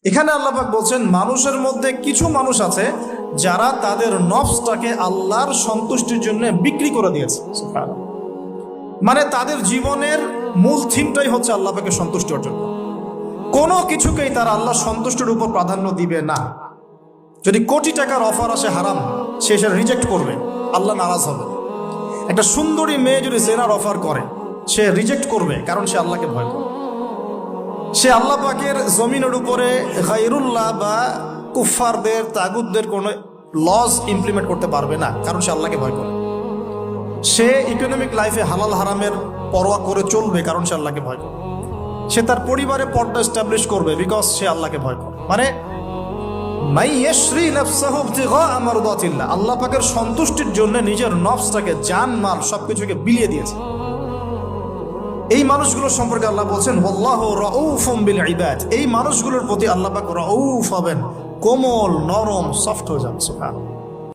এখানে আল্লাহ পাক বলছেন মানুষের মধ্যে কিছু মানুষ আছে যারা তাদের নফসটাকে আল্লাহর সন্তুষ্টির জন্য বিক্রি করে দিয়েছে। সুবহানাল্লাহ। মানে তাদের জীবনের মূল থিমটাই হচ্ছে আল্লাহ পাকের সন্তুষ্টি অর্জন করা। কোনো কিছুকেই তারা আল্লাহর সন্তুষ্টির উপর প্রাধান্য দিবে না। যদি কোটি টাকার অফার আসে হারাম, সে সেটা রিজেক্ট করবে, আল্লাহ নারাজ হবে। একটা সুন্দরী মেয়ে যদি জেনার অফার করে, সে রিজেক্ট করবে, কারণ সে আল্লাহকে ভয় করে। সে আল্লাহ পাকের জমিনের উপরে গায়রুল্লাহ বা কুফফারদের তাগুতদের কোনো লস ইমপ্লিমেন্ট করতে পারবে না, কারণ সে আল্লাহকে ভয় করে। সে ইকোনমিক লাইফে হালাল হারামের পরোয়া করে চলবে, কারণ সে আল্লাহকে ভয় করে। সে তার পরিবারে পর্দা এস্টাবলিশ করবে, বিকজ সে আল্লাহকে ভয় করে। মানে আল্লাহ পাকের সন্তুষ্টির জন্য নিজের নফসটাকে, জান মাল সবকিছুকে বিলিয়ে দিয়েছে। এই মানুষগুলোর সম্পর্কে আল্লাহ বলছেন ওয়াল্লাহু রাউফুম বিল ইবাদ। এই মানুষগুলোর প্রতি আল্লাহ পাক রাউফ হবেন, কোমল নরম সফট হয়ে যান। সুবহানাল্লাহ।